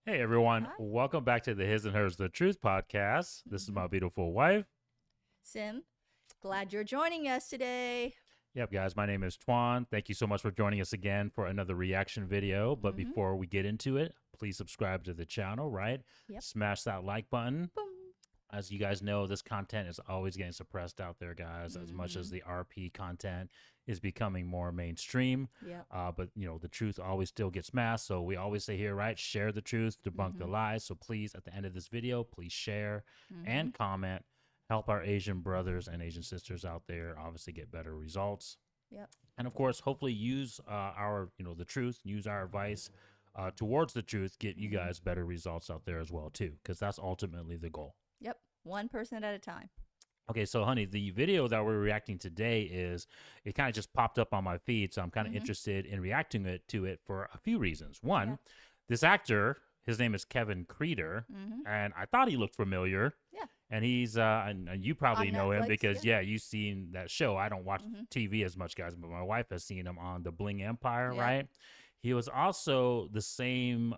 Hey everyone, Hi. welcome back to the His and Hers the Truth podcast. This is Mhm. my beautiful wife. Sim, glad you're joining us today. Yep, guys, my name is Tuan. Thank you so much for joining us again for another reaction video. But Mm-hmm. before we get into it, please subscribe to the channel, right? Yep. Smash that like button. Boom. As you guys know, this content is always getting suppressed out there, guys, as much as Mm-hmm. the RP content is becoming more mainstream. Yep. But, the truth always still gets masked. So we always say here, right? Share the truth, debunk the Mm-hmm. lies. So please, at the end of this video, please share Mm-hmm. and comment. Help our Asian brothers and Asian sisters out there obviously get better results. Yep. And of course, hopefully use the truth, use our advice towards the truth, get you Mm-hmm. guys better results out there as well, too, because that's ultimately the goal. Yep. One person at a time. Okay, so honey, the video that we're reacting today it kind of just popped up on my feed, so I'm kind of Mm-hmm. interested in reacting to it for a few reasons. Yeah. One, this actor, his name is Kevin Kreider, Mm-hmm. and I thought he looked familiar. Yeah. And and you probably On know him Netflix. because you've seen that show. I don't watch Mm-hmm. TV as much, guys, but my wife has seen him on the Bling Empire, Yep. right? He was also the same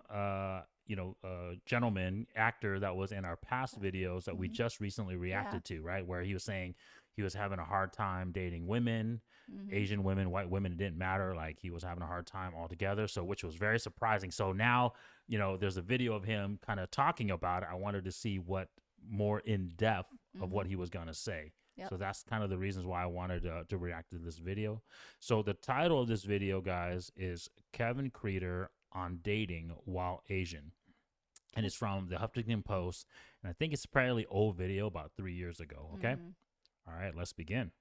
gentleman actor that was in our past videos that we Mm-hmm. just recently Yeah. reacted to, right? Where he was saying he was having a hard time dating women, Mm-hmm. Asian women, white women. It didn't matter. Like he was having a hard time altogether. So, which was very surprising. So now, there's a video of him kind of talking about it. I wanted to see what more in depth of Mm-hmm. what he was going to say. Yep. So that's kind of the reasons why I wanted to react to this video. So the title of this video, guys, is Kevin Kreider on dating while Asian. And it's from the Huffington Post. And I think it's a fairly old video, about 3 years ago. Okay. Mm-hmm. All right, let's begin.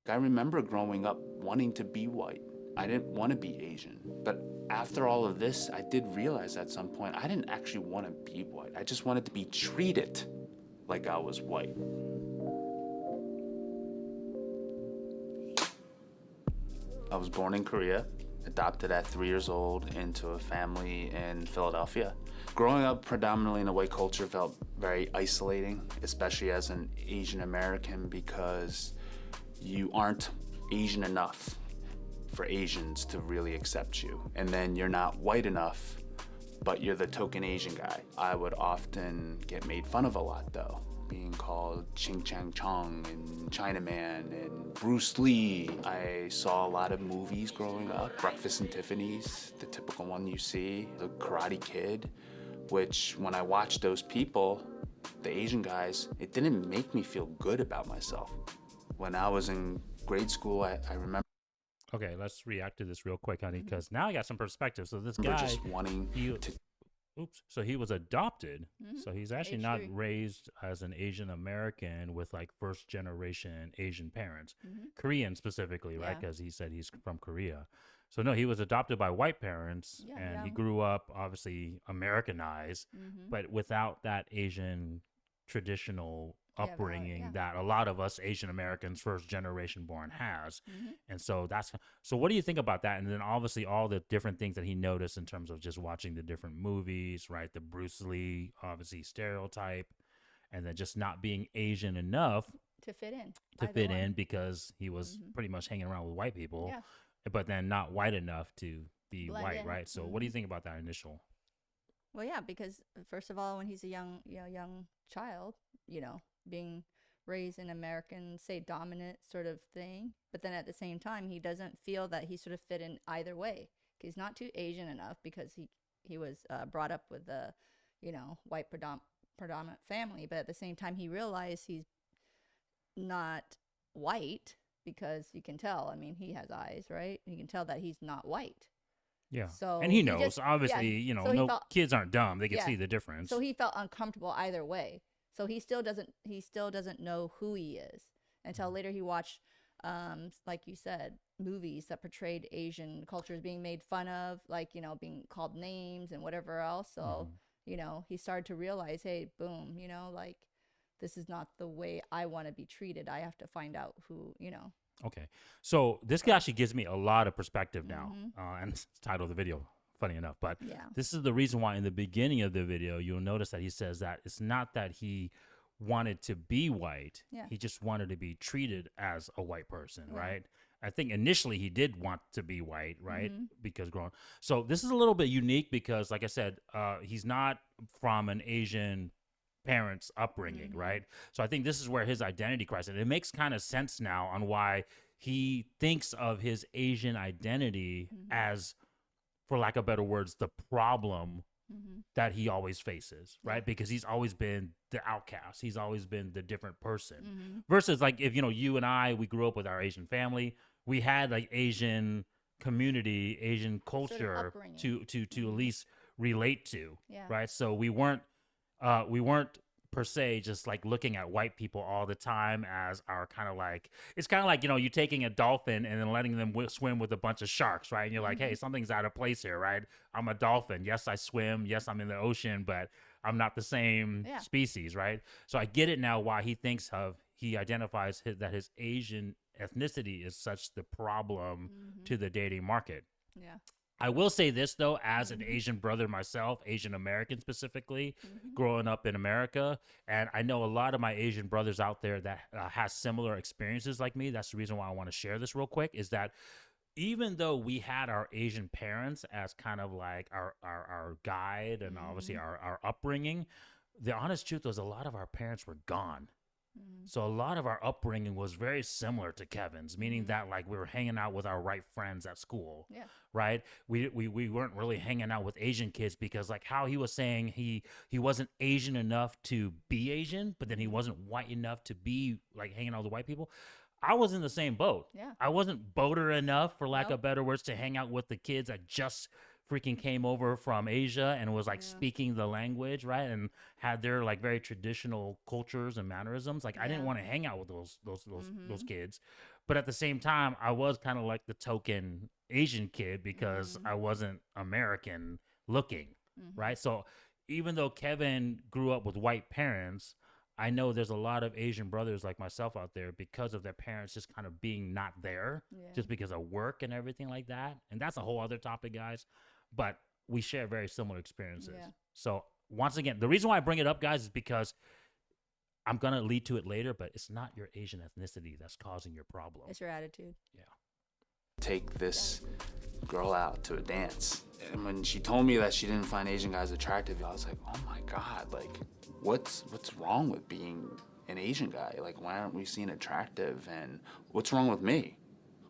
I remember growing up wanting to be white. I didn't want to be Asian. But after all of this, I did realize at some point I didn't actually want to be white. I just wanted to be treated like I was white. I was born in Korea, adopted at 3 years old into a family in Philadelphia. Growing up predominantly in a white culture felt very isolating, especially as an Asian American, because you aren't Asian enough for Asians to really accept you. And then you're not white enough, but you're the token Asian guy. I would often get made fun of a lot though, being called Ching Chang Chong and Chinaman and Bruce Lee. I saw a lot of movies growing up, Breakfast and Tiffany's, the typical one you see, The Karate Kid, which when I watched those people, the Asian guys, it didn't make me feel good about myself. When I was in grade school, I remember Okay, let's react to this real quick, honey, because now I got some perspective. So this remember guy, just wanting he, to. so he was adopted. Mm-hmm. So he's actually Age not 3. raised as an Asian American with like first generation Asian parents, Mm-hmm. Korean specifically, right? Yeah. Because he said he's from Korea. So no, he was adopted by white parents, Yeah, and he young. grew up obviously Americanized, Mm-hmm. but without that Asian traditional Yeah, upbringing yeah. that a lot of us Asian Americans, first generation born, has. Mm-hmm. And so so what do you think about that? And then obviously all the different things that he noticed in terms of just watching the different movies, right? The Bruce Lee obviously stereotype, and then just not being Asian enough To fit in. to Either fit one. in because he was Mhm. pretty much hanging around with white people, Yeah. but then not white enough to be Blend white, in. right? So what do you think about that initial? Well, yeah, because first of all, when he's a young child, being raised in American, say, dominant sort of thing, but then at the same time, he doesn't feel that he sort of fit in either way. He's not too Asian enough because he was brought up with a, white predominant family, but at the same time, he realized he's not white because you can tell. I mean, he has eyes, right? You can tell that he's not white. Yeah. So And he he knows, just- obviously, yeah, so he no felt- kids aren't dumb. They can Yeah. see the difference. So he felt uncomfortable either way. So he still doesn't know who he is until later he watched, like you said, movies that portrayed Asian cultures being made fun of, like, being called names and whatever else. So, he started to realize, hey, boom, like, this is not the way I want to be treated. I have to find out who. Okay. So this guy actually gives me a lot of perspective now. Mhm. And it's the title of the video, funny enough. But Yeah. this is the reason why in the beginning of the video, you'll notice that he says that it's not that he wanted to be white. Yeah. He just wanted to be treated as a white person, Yeah. right? I think initially he did want to be white, right? Mhm. Because growing. So this is a little bit unique because, like I said, he's not from an Asian parents' upbringing, Mhm. right? So I think this is where his identity crisis. It makes kind of sense now on why he thinks of his Asian identity Mhm. as, for lack of better words, the problem Mhm. that he always faces, right? Yeah. Because he's always been the outcast. He's always been the different person. Mhm. Versus like if you and I, we grew up with our Asian family, we had like Asian community, Asian culture upbringing. to at Mhm. least relate to, Yeah. right? So we weren't per se just like looking at white people all the time as our kind of like, it's kind of like you taking a dolphin and then letting them swim with a bunch of sharks, right? And you're like, hey, Mhm. something's out of place here, right? I'm a dolphin, yes I swim, yes I'm in the ocean, but I'm not the same Yeah. species, right? So I get it now why he identifies that his Asian ethnicity is such the problem Mhm. to the dating market. Yeah. I will say this though, as an Mhm. Asian brother myself, Asian American specifically, Mhm. growing up in America, and I know a lot of my Asian brothers out there that has similar experiences like me. That's the reason why I want to share this real quick. Is that even though we had our Asian parents as kind of like our guide and obviously Mhm. our upbringing, the honest truth was a lot of our parents were gone. Mhm. So a lot of our upbringing was very similar to Kevin's, meaning Mhm. that like we were hanging out with our right friends at school, Yeah. right? We weren't really hanging out with Asian kids because like how he was saying he wasn't Asian enough to be Asian, but then he wasn't white enough to be like hanging out with white people. I was in the same boat. Yeah. I wasn't boater enough, for lack Nope. of better words, to hang out with the kids that just freaking came over from Asia and was like Yeah. speaking the language, right? And had their like very traditional cultures and mannerisms. Like I didn't Yeah. want to hang out with those Mhm. kids. But at the same time, I was kind of like the token Asian kid because Mhm. I wasn't American looking, Mhm. right? So even though Kevin grew up with white parents, I know there's a lot of Asian brothers like myself out there because of their parents just kind of being not there, Yeah. just because of work and everything like that. And that's a whole other topic, guys. But we share very similar experiences. Yeah. So once again, the reason why I bring it up, guys, is because I'm gonna lead to it later, but it's not your Asian ethnicity that's causing your problem. It's your attitude. Yeah. Take this girl out to a dance. And when she told me that she didn't find Asian guys attractive, I was like, oh my God, like what's wrong with being an Asian guy? Like why aren't we seen attractive? And what's wrong with me?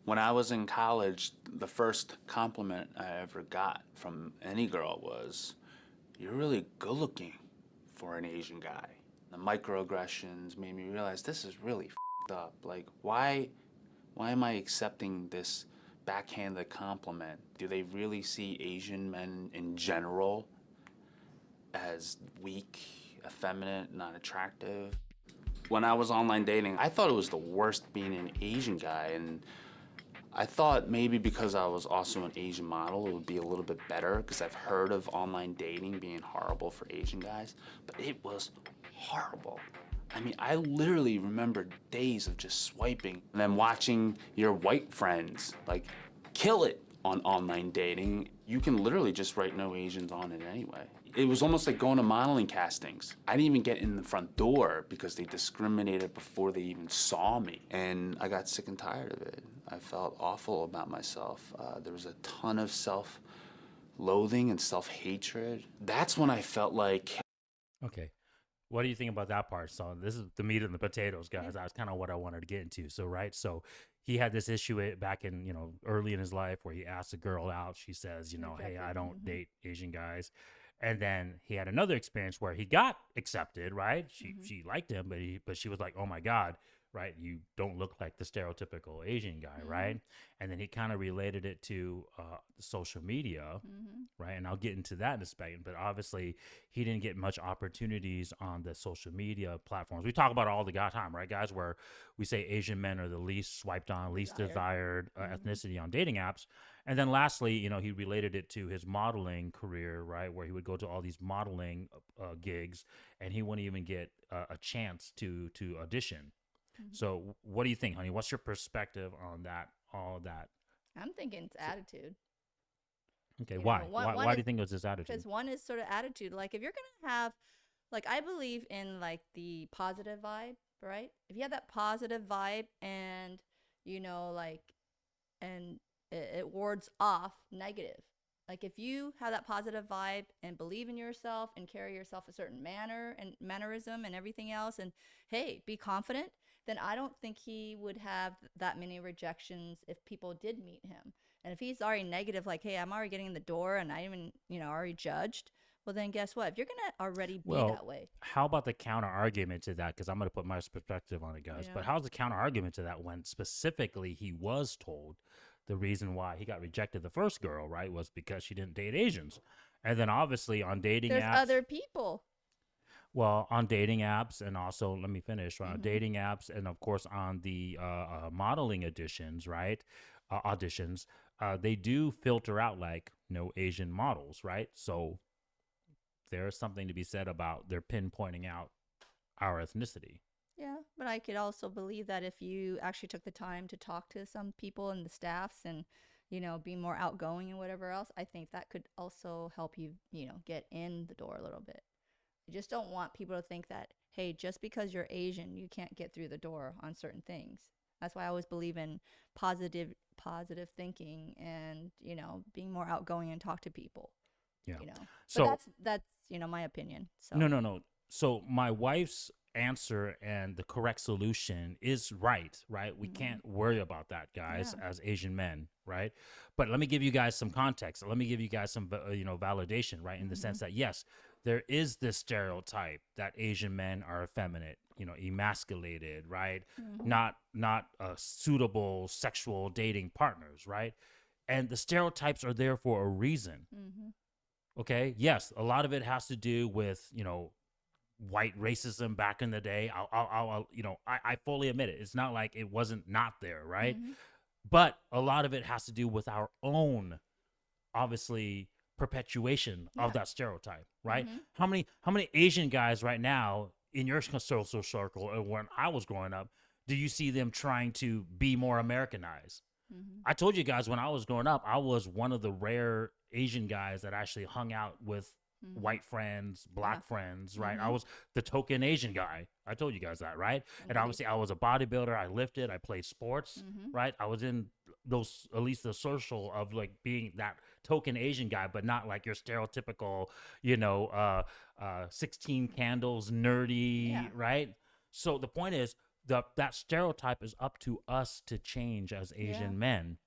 When I was in college, the first compliment I ever got from any girl was, you're really good looking for an Asian guy. The microaggressions made me realize this is really f***ed up. Like, why am I accepting this backhanded compliment? Do they really see Asian men in general as weak, effeminate, not attractive? When I was online dating, I thought it was the worst being an Asian guy, and I thought maybe because I was also an Asian model, it would be a little bit better because I've heard of online dating being horrible for Asian guys, but it was horrible. I mean, I literally remember days of just swiping and then watching your white friends like kill it on online dating. You can literally just write no Asians on it anyway. It was almost like going to modeling castings. I didn't even get in the front door because they discriminated before they even saw me. And I got sick and tired of it. I felt awful about myself. There was a ton of self-loathing and self-hatred. That's when I felt like, Okay. What do you think about that part? So this is the meat and the potatoes, guys. That's kind of what I wanted to get into. So, right. So he had this issue back in, early in his life where he asked a girl out. She says, hey, I don't date Asian guys. And then he had another experience where he got accepted, right? She liked him, but she was like, oh my God, right? You don't look like the stereotypical Asian guy, right? And then he kind of related it to social media, right? And I'll get into that in a second. But obviously, he didn't get much opportunities on the social media platforms. We talk about it all the time, right, guys? Where we say Asian men are the least swiped on, least desired ethnicity on dating apps. And then lastly, he related it to his modeling career, right? Where he would go to all these modeling gigs and he wouldn't even get a chance to audition. So what do you think, honey? What's your perspective on that, all of that? I'm thinking it's attitude. Okay, You why? know, Why do you think it was his attitude? Because one is sort of attitude. Like if you're gonna have, like I believe in like the positive vibe, right? If you have that positive vibe and like and it wards off negative. Like if you have that positive vibe and believe in yourself and carry yourself a certain manner and mannerism and everything else, and hey, be confident, then I don't think he would have that many rejections if people did meet him. And if he's already negative, like, hey, I'm already getting in the door and I even, already judged, well, then guess what? If you're going to already be that way. How about the counter argument to that? Because I'm going to put my perspective on it, guys. Yeah. But how's the counter argument to that when specifically he was told the reason why he got rejected the first girl, right, was because she didn't date Asians. And then obviously on dating There's apps. other people. Well, on dating apps and also, let me finish, on dating apps and, of course, on the modeling auditions, right, auditions, they do filter out, like, no Asian models, right? So there's something to be said about they're pinpointing out our ethnicity. Yeah, but I could also believe that if you actually took the time to talk to some people and the staffs and, be more outgoing and whatever else, I think that could also help you, get in the door a little bit. I just don't want people to think that, hey, just because you're Asian, you can't get through the door on certain things. That's why I always believe in positive thinking and, being more outgoing and talk to people. Yeah. So but that's my opinion. So No. So my wife's answer and the correct solution is right? We can't worry about that, guys, as Asian men, right? But let me give you guys some context. Let me give you guys some, validation, right? In the sense that, yes, there is this stereotype that Asian men are effeminate, emasculated, right? Not suitable sexual dating partners, right? And the stereotypes are there for a reason. Okay. Yes. A lot of it has to do with, white racism back in the day. I fully admit it. It's not like it wasn't not there. Right. But a lot of it has to do with our own, obviously, perpetuation of that stereotype. Right. How many Asian guys right now in your social circle, and when I was growing up, do you see them trying to be more Americanized? I told you guys when I was growing up, I was one of the rare Asian guys that actually hung out with white friends, black friends, right? I was the token Asian guy. I told you guys that, right? And obviously I was a bodybuilder. I lifted, I played sports, right? I was in those, at least the social of like being that token Asian guy, but not like your stereotypical, 16 candles, nerdy, right? So the point is, that stereotype is up to us to change as Asian men.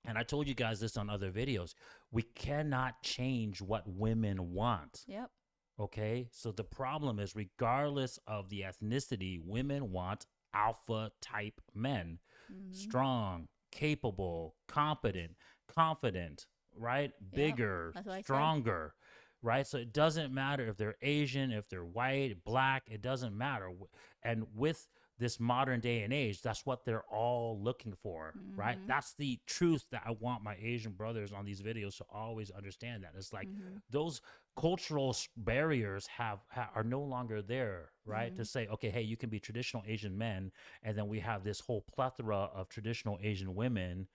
And I told you guys this on other videos. We cannot change what women want. Yep. Okay? So the problem is, regardless of the ethnicity, women want alpha type men. Strong, capable, competent, confident, right? Bigger, stronger, right? So it doesn't matter if they're Asian, if they're white, black, it doesn't matter. And with this modern day and age, that's what they're all looking for, right? That's the truth that I want my Asian brothers on these videos to always understand. That it's like those cultural barriers are no longer there, right? To say, okay, hey, you can be traditional Asian men, and then we have this whole plethora of traditional Asian women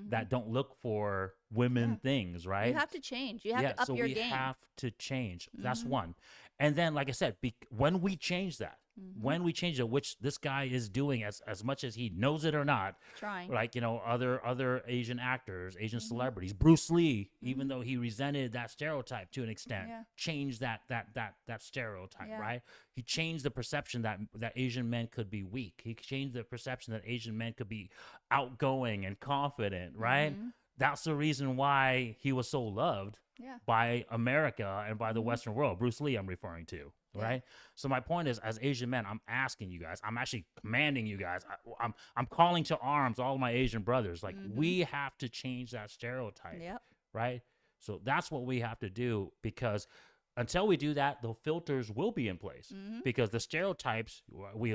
that don't look for women things, right? You have to change. You have to up so your we game. have to change. That's one. And then, like I said, when we change that, which this guy is doing as much as he knows it or not, trying, like, other Asian actors, Asian celebrities, Bruce Lee, even though he resented that stereotype to an extent, changed that stereotype, right? He changed the perception that Asian men could be weak. He changed the perception that Asian men could be outgoing and confident, right? That's the reason why he was so loved by America and by the Western world. Bruce Lee, I'm referring to, right? So my point is, as Asian men, I'm asking you guys, I'm actually commanding you guys, I'm calling to arms all my Asian brothers. Like, we have to change that stereotype, right? So that's what we have to do, because until we do that, the filters will be in place, because the stereotypes, we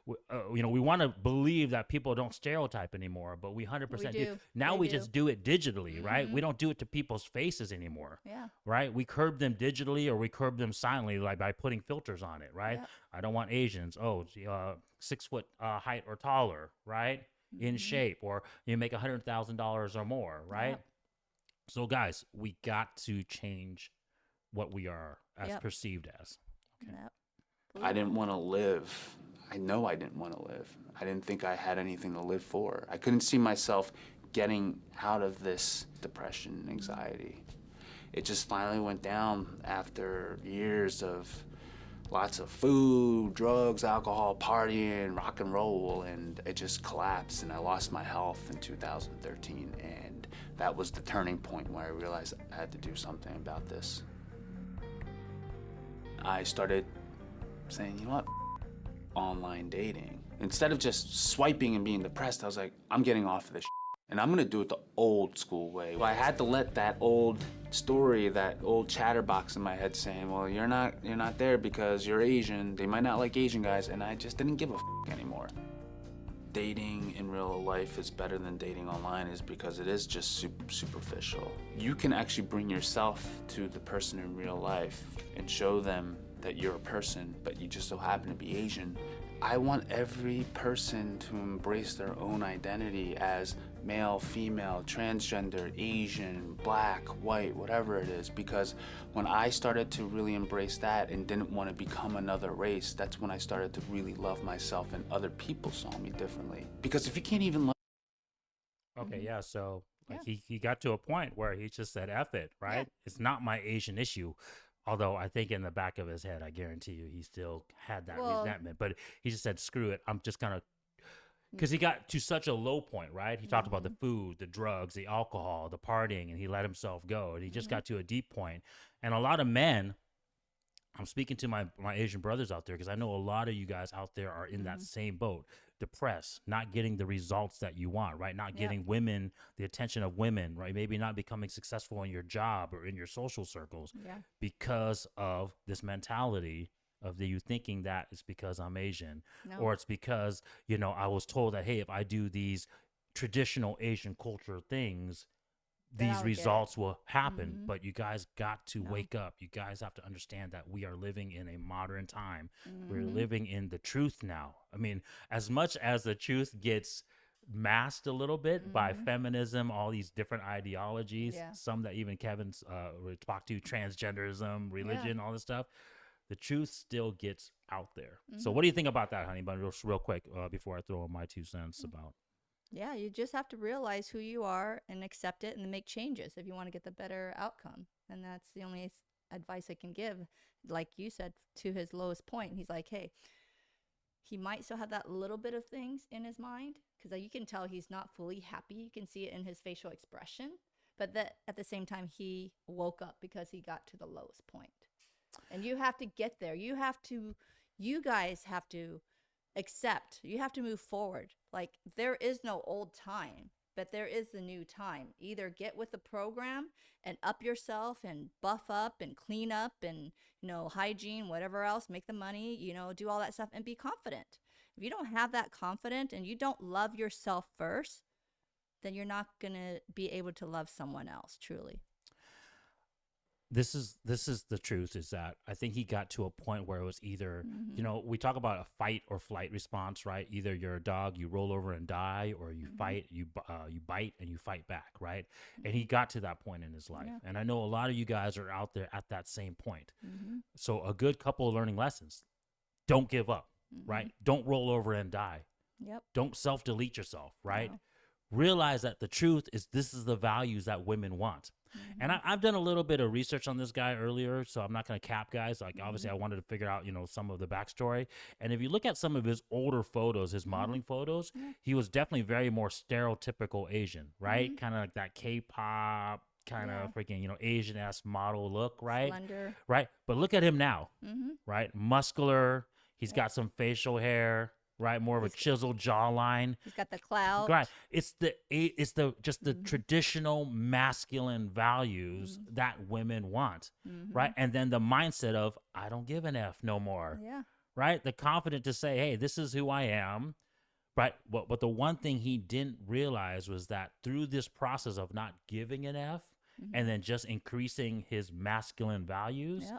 want to believe that people don't stereotype anymore, but we 100% do. Now we just do it digitally, right? We don't do it to people's faces anymore, right? We curb them digitally, or we curb them silently, like by putting filters on it, right? I don't want Asians. 6 foot height or taller, right? In shape, or you make $100,000 or more, right? So guys, we got to change what we are as perceived as. Okay. I didn't want to live. I know I didn't want to live. I didn't think I had anything to live for. I couldn't see myself getting out of this depression and anxiety. It just finally went down after years of lots of food, drugs, alcohol, partying, rock and roll, and it just collapsed, and I lost my health in 2013, and that was the turning point where I realized I had to do something about this. I started saying, you know what, online dating. Instead of just swiping and being depressed, I was like, I'm getting off of this and I'm gonna do it the old school way. I had to let that old story, that old chatterbox in my head saying, well, you're not there because you're Asian, they might not like Asian guys, and I just didn't give a anymore. Dating in real life is better than dating online is because it is just superficial. You can actually bring yourself to the person in real life and show them that you're a person, but you just so happen to be Asian. I want every person to embrace their own identity as male, female, transgender, Asian, black, white, whatever it is, because when I started to really embrace that and didn't want to become another race, that's when I started to really love myself and other people saw me differently. Because if you can't even love... Okay, yeah, so like he got to a point where he just said, F it, right? Yeah. It's not my Asian issue. Although I think in the back of his head, I guarantee you, he still had that resentment. But he just said, screw it. I'm just going to, because he got to such a low point, right? He talked about the food, the drugs, the alcohol, the partying, and he let himself go. And he just got to a deep point. And a lot of men, I'm speaking to my Asian brothers out there, because I know a lot of you guys out there are in that same boat. Depressed, not getting the results that you want, right? Not getting women, the attention of women, right? Maybe not becoming successful in your job or in your social circles because of this mentality of you thinking that it's because I'm Asian, or it's because, you know, I was told that, hey, if I do these traditional Asian culture things, these results will happen. But you guys got to wake up. You guys have to understand that we are living in a modern time. We're living in the truth now. I mean, as much as the truth gets masked a little bit by feminism, all these different ideologies, some that even Kevin's talked to, transgenderism, religion, all this stuff, the truth still gets out there. So what do you think about that, honey bun? Real quick, before I throw in my 2 cents about... Yeah, you just have to realize who you are and accept it and make changes if you want to get the better outcome. And that's the only advice I can give. Like you said, to his lowest point, he's like, hey, he might still have that little bit of things in his mind, because you can tell he's not fully happy. You can see it in his facial expression. But that at the same time, he woke up because he got to the lowest point. And you have to get there. You guys have to accept. You have to move forward. Like, there is no old time, but there is the new time. Either get with the program and up yourself and buff up and clean up and, you know, hygiene, whatever else, make the money, you know, do all that stuff and be confident. If you don't have that confident and you don't love yourself first, then you're not going to be able to love someone else truly. This is the truth, is that I think he got to a point where it was either, you know, we talk about a fight or flight response, right? Either you're a dog, you roll over and die, or you fight, you bite and you fight back, right? And he got to that point in his life. And I know a lot of you guys are out there at that same point. So a good couple of learning lessons: don't give up, right? Don't roll over and die. Don't self-delete yourself, right? No. Realize that the truth is, this is the values that women want. And I've done a little bit of research on this guy earlier, so I'm not going to cap guys. Like, obviously, I wanted to figure out, you know, some of the backstory. And if you look at some of his older photos, his modeling photos, he was definitely very more stereotypical Asian, right? Kind of like that K-pop, kind of freaking, you know, Asian-ass model look, right? Slender. Right? But look at him now, right? Muscular. He's got some facial hair. Right, more of a chiseled jawline. He's got the clout. Right, it's the traditional masculine values that women want, right? And then the mindset of, I don't give an F no more. Right, the confident to say, hey, this is who I am. Right, but the one thing he didn't realize was that through this process of not giving an F and then just increasing his masculine values.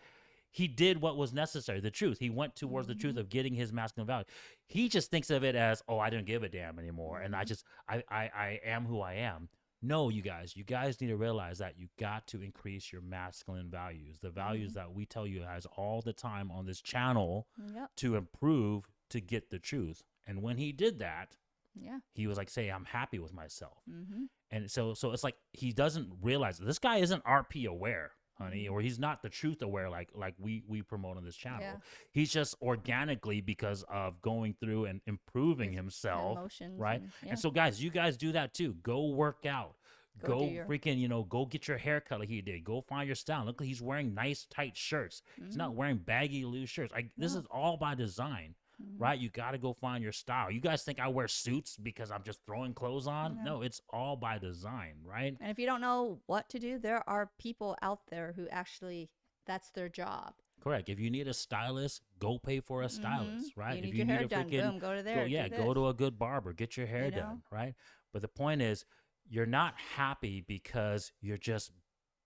He did what was necessary, the truth. He went towards the truth of getting his masculine value. He just thinks of it as, oh, I didn't give a damn anymore. And I am who I am. No, you guys need to realize that you got to increase your masculine values, the values that we tell you guys all the time on this channel to improve, to get the truth. And when he did that, Yeah. He was like, say, I'm happy with myself. Mm-hmm. And so it's like he doesn't realize this guy isn't RP aware, honey, or he's not the truth aware like we promote on this channel. Yeah. He's just organically, because of going through and improving himself, Emotions. right? Yeah. And so, guys, you guys do that too. Go work out. Go Go do your- freaking, go get your hair cut like he did. Go find your style. Look, he's wearing nice, tight shirts. He's not wearing baggy, loose shirts. This is all by design, right? You got to go find your style. You guys think I wear suits because I'm just throwing clothes on? No, it's all by design, right? And if you don't know what to do, there are people out there who actually, that's their job. Correct. If you need a stylist, go pay for a stylist, right? You need if your hair done, boom, go to there. go to a good barber, get your hair You know? done, right? But the point is, you're not happy because you're just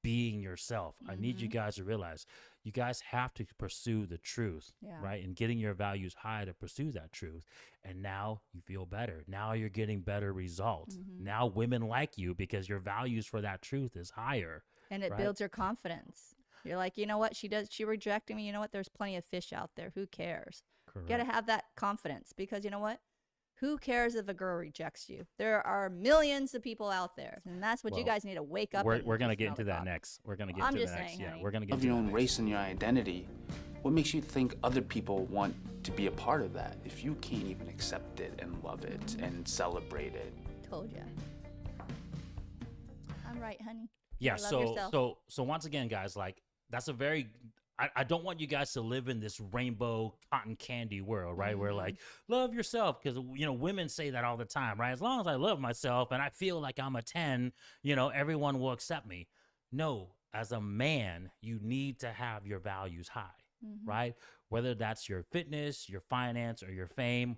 being yourself. I need you guys to realize you guys have to pursue the truth, right? And getting your values high to pursue that truth. And now you feel better. Now you're getting better results. Now women like you because your values for that truth is higher. And it right? builds your confidence. You're like, you know what? She rejected me. You know what? There's plenty of fish out there. Who cares? Correct. You got to have that confidence because you know what? Who cares if a girl rejects you? There are millions of people out there. And that's what you guys need to wake up. We're going to get into that next. We're going to get I'm into just that next. saying, Yeah, honey. we're going to get Of into your that own next. race and your identity, what makes you think other people want to be a part of that if you can't even accept it and love it and celebrate it? Told you. I'm right, honey. Yeah, Love yourself. so once again, guys, like that's a very I don't want you guys to live in this rainbow cotton candy world, right? Where like love yourself, because women say that all the time, right? As long as I love myself and I feel like I'm a 10, everyone will accept me. No, as a man, you need to have your values high, right? Whether that's your fitness, your finance, or your fame.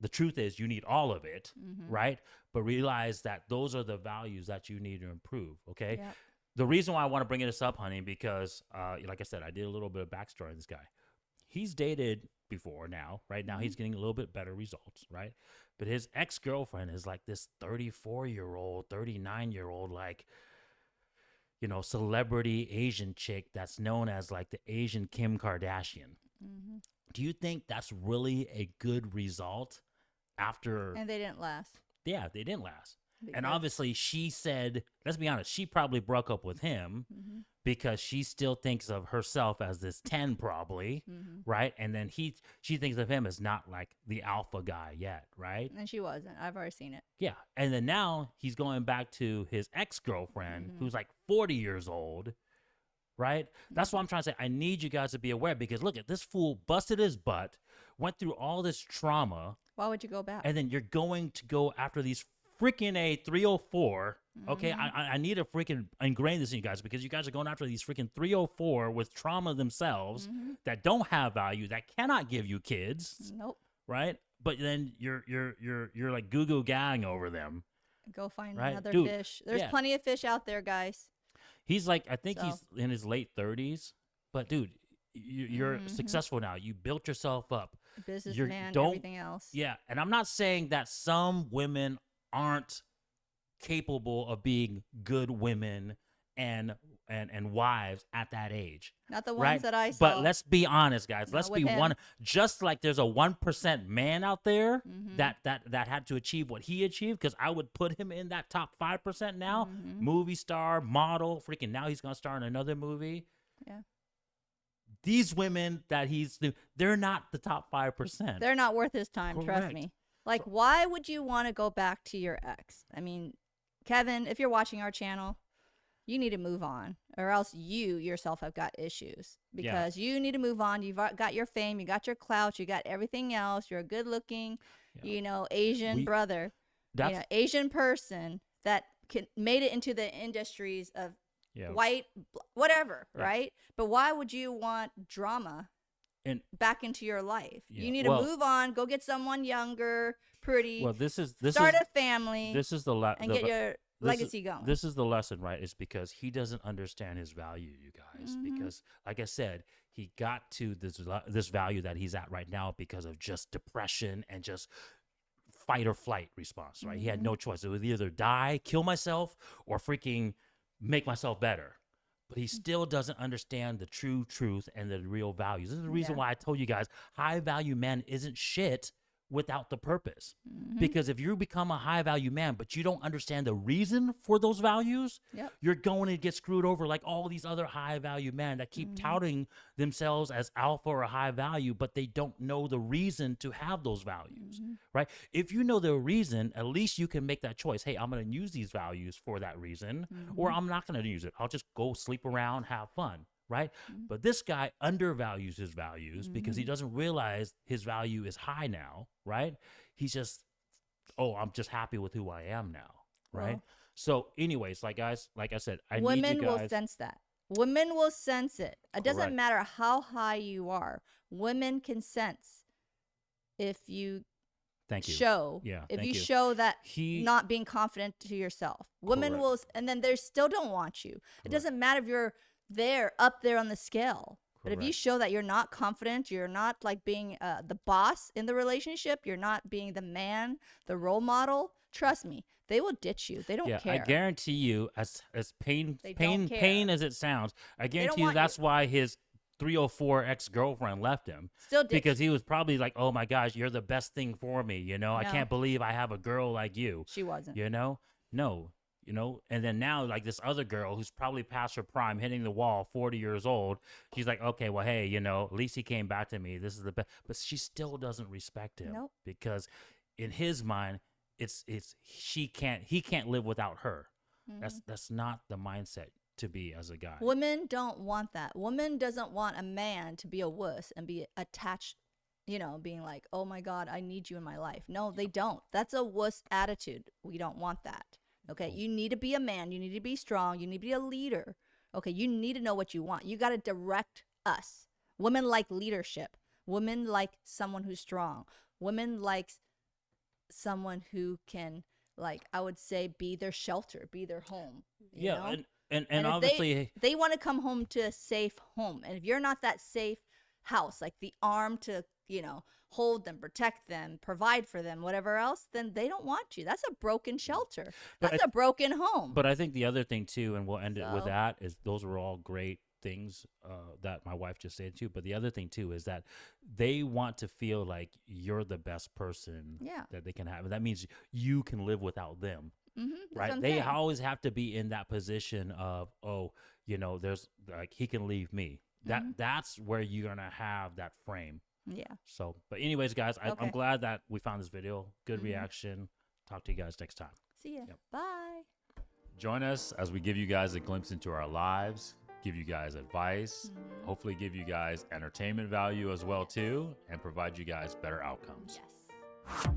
The truth is you need all of it, right? But realize that those are the values that you need to improve, okay? Yep. The reason why I want to bring this up, honey, because like I said, I did a little bit of backstory on this guy. He's dated before now, right? Now he's getting a little bit better results, right? But his ex-girlfriend is like this 34-year-old, 39-year-old, like, celebrity Asian chick that's known as like the Asian Kim Kardashian. Do you think that's really a good result after? And they didn't last. Yeah, they didn't last. And Because- obviously she said, let's be honest, she probably broke up with him because she still thinks of herself as this 10 probably, right? And then she thinks of him as not like the alpha guy yet, right? And she wasn't. I've already seen it. Yeah. And then now he's going back to his ex-girlfriend who's like 40 years old, right? That's what I'm trying to say. I need you guys to be aware because look at this fool busted his butt, went through all this trauma, Why would you go back? and then you're going to go after these freaking a 304. Okay, I need to freaking ingrain this in you guys because you guys are going after these freaking 304 with trauma themselves that don't have value, that cannot give you kids, Nope. right? But then you're like goo goo gang over them. Go find Right. another Dude, fish. There's yeah. plenty of fish out there, guys. He's like, I think So- he's in his late 30s, but dude, you're successful now. You built yourself up. Businessman, don't- everything else. Yeah, and I'm not saying that some women aren't capable of being good women and wives at that age. Not the ones Right? that I saw. But let's be honest, guys. Not Let's with be him. one. Just like there's a 1% man out there Mm-hmm. that had to achieve what he achieved, because I would put him in that top 5% now. Mm-hmm. Movie star, model, freaking. Now he's gonna star in another movie. Yeah. These women that they're not the top 5%. They're not worth his time, trust Correct. me. Like, why would you want to go back to your ex? I mean, Kevin, if you're watching our channel, you need to move on, or else you yourself have got issues because you need to move on. You've got your fame, you got your clout, you got everything else. You're a good looking, Asian brother, That's Asian person that made it into the industries of yeah. white, whatever, Yeah. right? But why would you want drama And back into your life? Yeah, You need to well- move on, go get someone younger, pretty, well, this is start a family, this is and get your this legacy is, going. This is the lesson, right? Is because he doesn't understand his value, you guys. Mm-hmm. Because, like I said, he got to this value that he's at right now because of just depression and just fight or flight response, right? He had Mm-hmm. no choice. It would either die, kill myself, or freaking make myself better. But he still doesn't understand the true truth and the real values. This is the reason Yeah. why I told you guys high value man isn't shit without the purpose. Mm-hmm. Because if you become a high value man, but you don't understand the reason for those values, Yep. you're going to get screwed over like all these other high value men that keep touting themselves as alpha or high value, but they don't know the reason to have those values, right? If you know the reason, at least you can make that choice. Hey, I'm going to use these values for that reason, or I'm not going to use it. I'll just go sleep around, have fun. Right. But this guy undervalues his values because he doesn't realize his value is high now. Right. He's just, oh, I'm just happy with who I am now. Right. Well, so anyways, like guys, like I said, I need women you will guys. sense that. Women will sense it. It doesn't Correct. matter how high you are. Women can sense if you Thank you. show. Yeah, If thank you you. show that He- not being confident to yourself. Women Correct. will, and then they still don't want you. It Correct. doesn't matter if you're up there on the scale. But if you Correct. show that you're not confident, you're not like being the boss in the relationship, you're not being the man, the role model, trust me, they will ditch you. They don't Yeah, care. I guarantee you, as pain They don't pain care. as it sounds, I don't guarantee you want that's you. why his 304 ex-girlfriend left him. Still ditch Because he was probably like, oh my gosh, you're the best thing for me. You know, I No. can't believe I have a girl like you. She wasn't. You know, no, you know, and then now like this other girl who's probably past her prime, hitting the wall, 40 years old. She's like, okay, well, hey, you know, at least he came back to me. This is the best, but she still doesn't respect him Nope. because in his mind, he can't live without her. That's not the mindset to be as a guy. Women don't want that. Woman doesn't want a man to be a wuss and be attached, being like, oh my God, I need you in my life. No, they don't. That's a wuss attitude. We don't want that. Okay. You need to be a man. You need to be strong. You need to be a leader. Okay. You need to know what you want. You got to direct us. Women like leadership. Women like someone who's strong. Women like someone who can, like, I would say, be their shelter, be their home. you Yeah, know? and if obviously they want to come home to a safe home, and if you're not that safe house, like the arm to hold them, protect them, provide for them, whatever else, then they don't want you. That's a broken shelter. But That's a broken home. But I think the other thing too, and we'll end it with So- that, is those were all great things that my wife just said too. But the other thing too is that they want to feel like you're the best person Yeah. that they can have. And that means you can live without them, That's what right? I'm They saying. always have to be in that position of, oh, there's like he can leave me. That's where you're gonna have that frame. Yeah. So, but anyways, guys, I'm Okay. glad that we found this video. Good reaction. Talk to you guys next time. See ya. Yep. Bye. Join us as we give you guys a glimpse into our lives, give you guys advice, hopefully give you guys entertainment value as well too, and provide you guys better outcomes. Yes.